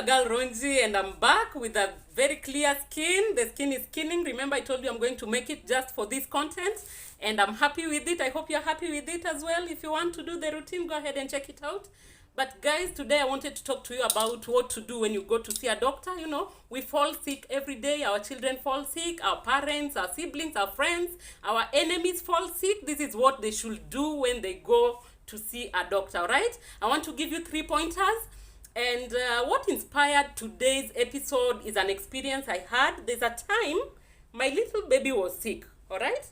your girl Ronji, and I'm back with a very clear skin. The skin is skinning. Remember, I told you I'm going to make it just for this content, and I'm happy with it. I hope you're happy with it as well. If you want to do the routine, go ahead and check it out. But guys, today I wanted to talk to you about what to do when you go to see a doctor. You know, we fall sick every day. Our children fall sick, our parents, our siblings, our friends, our enemies fall sick. This is what they should do when they go to see a doctor, right? I want to give you 3 pointers. And what inspired today's episode is an experience I had. There's a time my little baby was sick, all right?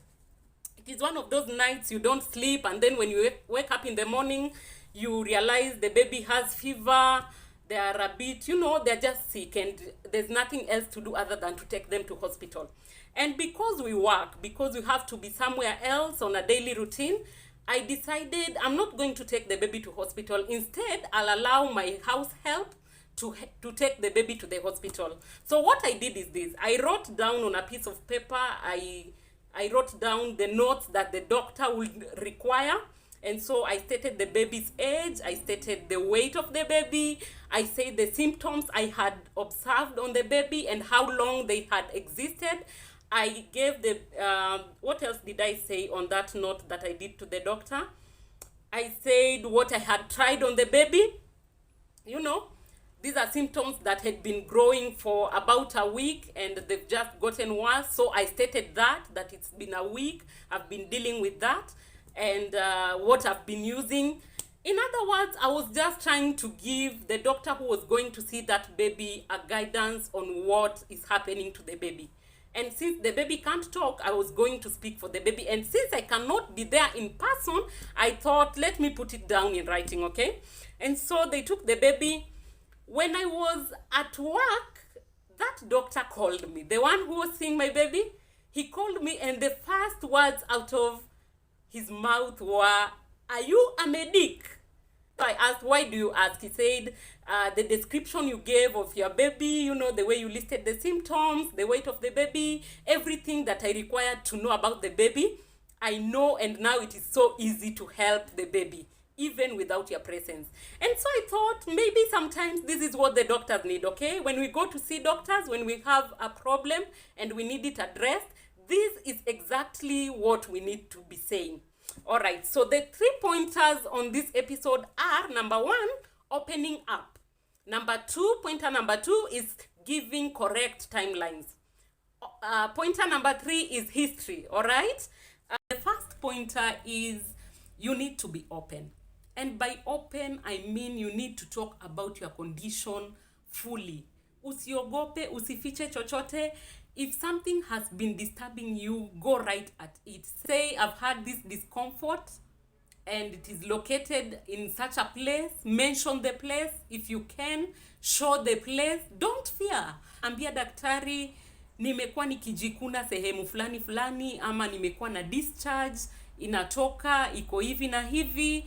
It is one of those nights you don't sleep, and then when you wake up in the morning, you realize the baby has fever, they are a bit, they're just sick, and there's nothing else to do other than to take them to hospital. And because we work, because we have to be somewhere else on a daily routine, I decided I'm not going to take the baby to hospital. Instead, I'll allow my house help to take the baby to the hospital. So what I did is this. I wrote down on a piece of paper, I wrote down the notes that the doctor would require. And so I stated the baby's age, I stated the weight of the baby, I said the symptoms I had observed on the baby and how long they had existed. I gave the, what else did I say on that note that I did to the doctor? I said what I had tried on the baby. These are symptoms that had been growing for about a week and they've just gotten worse. So I stated that it's been a week, I've been dealing with that, and what I've been using. In other words, I was just trying to give the doctor who was going to see that baby a guidance on what is happening to the baby. And since the baby can't talk, I was going to speak for the baby. And since I cannot be there in person, I thought, let me put it down in writing, okay? And so they took the baby. When I was at work, that doctor called me. The one who was seeing my baby, he called me, and the first words out of his mouth were, "Are you a medic?" So I asked, "Why do you ask?" He said, the description you gave of your baby, the way you listed the symptoms, the weight of the baby, everything that I required to know about the baby, I know, and now it is so easy to help the baby, even without your presence. And so I thought maybe sometimes this is what the doctors need, okay? When we go to see doctors, when we have a problem and we need it addressed, this is exactly what we need to be saying. All right, so the 3 pointers on this episode are, number 1, opening up. Pointer number 2 is giving correct timelines. Pointer number 3 is history, all right? The first pointer is you need to be open. And by open, I mean you need to talk about your condition fully. Usiogope, usifiche chochote. If something has been disturbing you, go right at it. Say, I've had this discomfort and it is located in such a place. Mention the place if you can. Show the place. Don't fear. Ambia daktari, nimekuwa nikijikuna sehemu fulani fulani, ama nimekuwa na discharge, inatoka, iko hivi na hivi.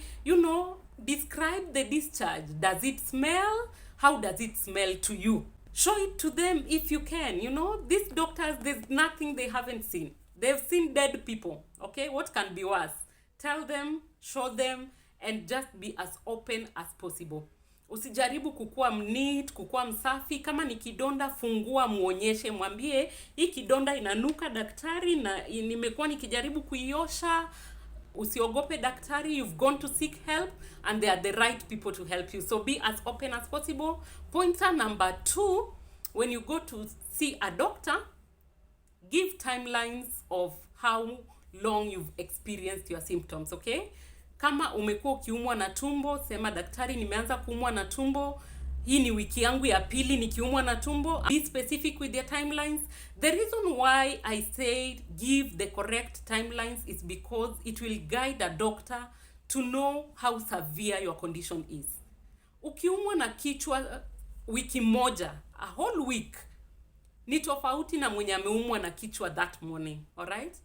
Describe the discharge. Does it smell? How does it smell to you? Show it to them if you can. These doctors, there's nothing they haven't seen. They've seen dead people. Okay, what can be worse? Tell them, show them, and just be as open as possible. Usijaribu kukua neat, kukua msafi. Kama ni kidonda, fungua, muonyeshe, mwambie, hii kidonda inanuka daktari na nimekuwa nikijaribu kuiosha. Usiogope daktari, you've gone to seek help and they are the right people to help you. So be as open as possible. Pointer number 2, when you go to see a doctor, give timelines of how long you've experienced your symptoms, okay? Kama umekuwa ukiumwa na tumbo, sema daktari, nimeanza kuumwa na tumbo. Hii ni wiki yangu ya pili nikiumwa na tumbo. Be specific with your timelines. The reason why I said give the correct timelines is because it will guide a doctor to know how severe your condition is. Ukiumwa na kichwa wiki moja, a whole week, ni tofauti na mwenye ameumwa na kichwa that morning, all right?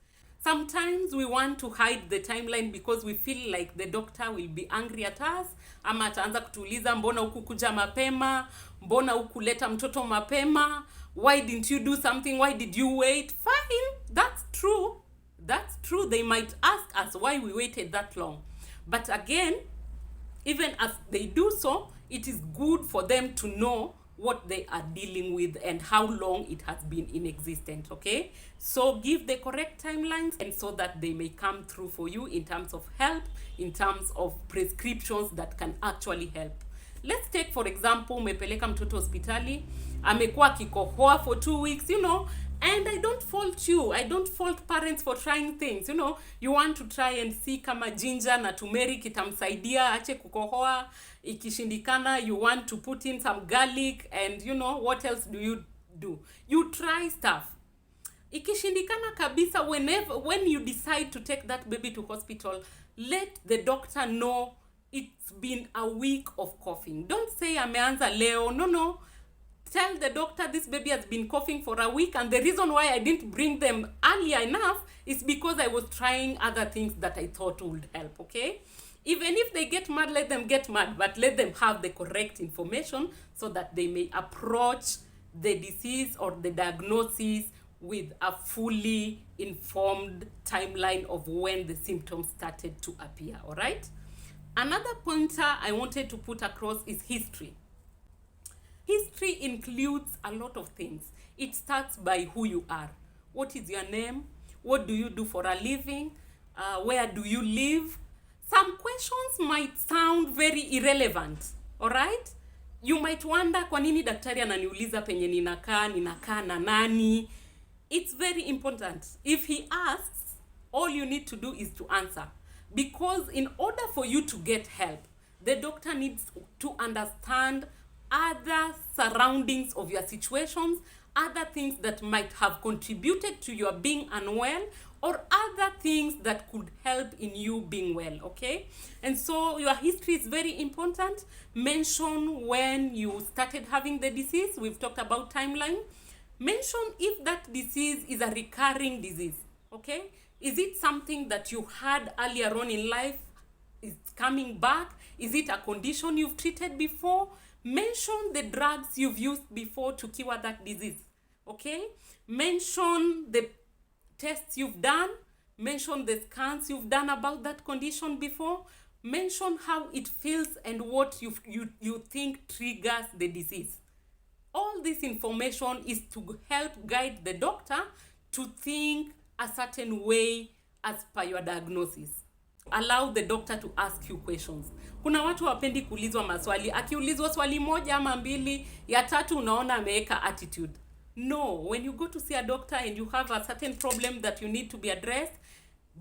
Sometimes we want to hide the timeline because we feel like the doctor will be angry at us, ama ataanza kutuuliza mbona hukukuja mapema, mbona hukuleta mtoto mapema, why didn't you do something, why did you wait? Fine, that's true. They might ask us why we waited that long. But again, even as they do so, it is good for them to know what they are dealing with and how long it has been in existence, okay? So give the correct timelines, and so that they may come through for you in terms of help, in terms of prescriptions that can actually help. Let's take for example, umepeleka mtoto hospitali, amekuwa akikohoa for 2 weeks, you know, and I don't fault you. I don't fault parents for trying things. You know, you want to try and see kama ginger na turmeric itamsaidia ache kukohoa. Ikishindikana, you want to put in some garlic, and you know, what else do? You try stuff. Ikishindikana kabisa, when you decide to take that baby to hospital, let the doctor know it's been a week of coughing. Don't say ameanza leo. No. Tell the doctor this baby has been coughing for a week, and the reason why I didn't bring them earlier enough is because I was trying other things that I thought would help, okay? Even if they get mad, let them get mad, but let them have the correct information so that they may approach the disease or the diagnosis with a fully informed timeline of when the symptoms started to appear, all right? Another pointer I wanted to put across is history. History includes a lot of things. It starts by who you are. What is your name? What do you do for a living? Where do you live? Some questions might sound very irrelevant, all right? You might wonder, kwa nini daktari ananiuliza penye ninakaa na nani? It's very important. If he asks, all you need to do is to answer. Because in order for you to get help, the doctor needs to understand other surroundings of your situations, other things that might have contributed to your being unwell, or other things that could help in you being well, okay? And so your history is very important. Mention when you started having the disease. We've talked about timeline. Mention if that disease is a recurring disease, okay? Is it something that you had earlier on in life? Is coming back? Is it a condition you've treated before? Mention the drugs you've used before to cure that disease, okay? Mention the tests you've done. Mention the scans you've done about that condition before. Mention how it feels and what you think triggers the disease. All this information is to help guide the doctor to think a certain way as per your diagnosis. Allow the doctor to ask you questions. Kuna watu wapendi kuulizwa maswali. Akiulizwa swali moja ama mbili, ya tatu unaona ameweka attitude. No, when you go to see a doctor and you have a certain problem that you need to be addressed,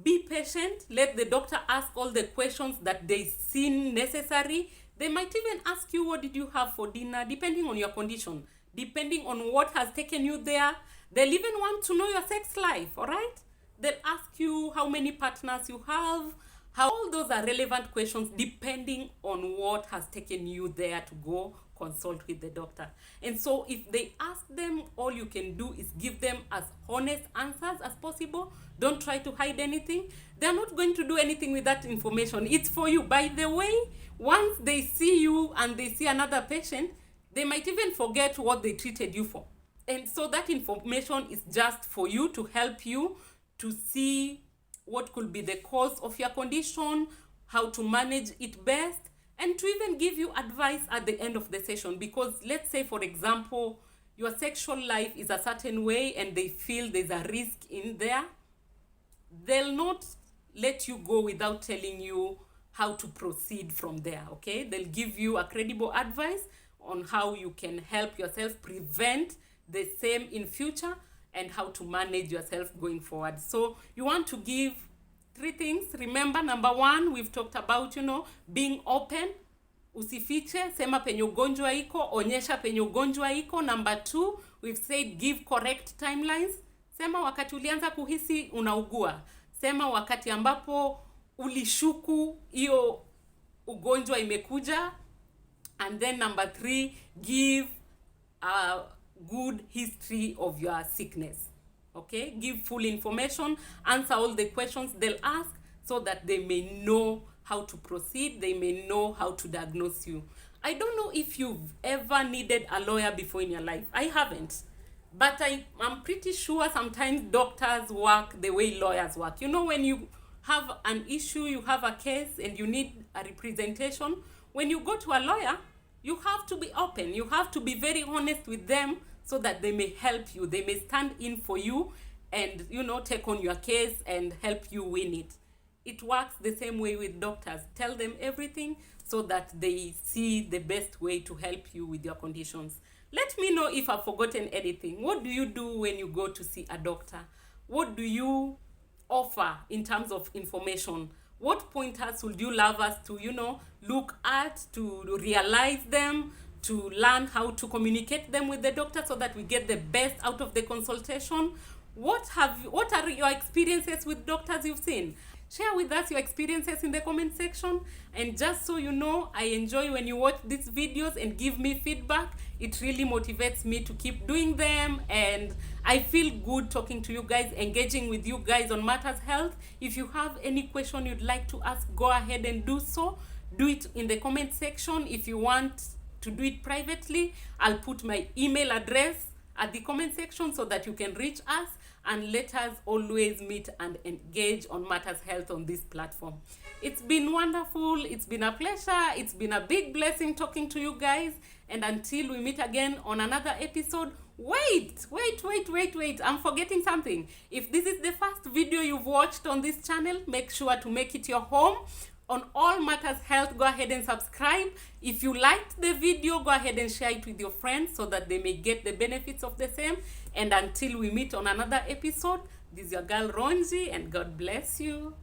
be patient. Let the doctor ask all the questions that they seem necessary. They might even ask you, what did you have for dinner, depending on your condition, depending on what has taken you there. They'll even want to know your sex life, all right? They'll ask you how many partners you have. All those are relevant questions depending on what has taken you there to go consult with the doctor. And so if they ask them, all you can do is give them as honest answers as possible. Don't try to hide anything. They're not going to do anything with that information. It's for you. By the way, once they see you and they see another patient, they might even forget what they treated you for. And so that information is just for you, to help you to see what could be the cause of your condition, how to manage it best, and to even give you advice at the end of the session. Because let's say, for example, your sexual life is a certain way and they feel there's a risk in there, they'll not let you go without telling you how to proceed from there, okay? They'll give you a credible advice on how you can help yourself prevent the same in future, and how to manage yourself going forward. So you want to give 3 things. Remember, number 1, we've talked about, being open. Usifiche, sema penye ugonjwa iko, onyesha penye ugonjwa iko. Number 2, we've said give correct timelines. Sema wakati ulianza kuhisi unaugua. Sema wakati ambapo ulishuku hiyo ugonjwa imekuja. And then number 3, give a good history of your sickness, okay? Give full information, answer all the questions they'll ask, so that they may know how to proceed, they may know how to diagnose you. I don't know if you've ever needed a lawyer before in your life. I haven't, but I'm pretty sure sometimes doctors work the way lawyers work. When you have an issue, you have a case and you need a representation, when you go to a lawyer, you have to be open. You have to be very honest with them so that they may help you. They may stand in for you and, take on your case and help you win it. It works the same way with doctors. Tell them everything so that they see the best way to help you with your conditions. Let me know if I've forgotten anything. What do you do when you go to see a doctor? What do you offer in terms of information? What pointers would you love us to, look at, to realize them, to learn how to communicate them with the doctor so that we get the best out of the consultation? What are your experiences with doctors you've seen? Share with us your experiences in the comment section. And just so you know, I enjoy when you watch these videos and give me feedback. It really motivates me to keep doing them, and I feel good talking to you guys, engaging with you guys on Matters Health. If you have any question you'd like to ask, go ahead and do so. Do it in the comment section. If you want to do it privately, I'll put my email address at the comment section so that you can reach us, and let us always meet and engage on Matters Health on this platform. It's been wonderful. It's been a pleasure. It's been a big blessing talking to you guys. And until we meet again on another episode, wait. I'm forgetting something. If this is the first video you've watched on this channel, make sure to make it your home. On All Matters Health, go ahead and subscribe. If you liked the video, go ahead and share it with your friends so that they may get the benefits of the same. And until we meet on another episode, this is your girl Ronji, and God bless you.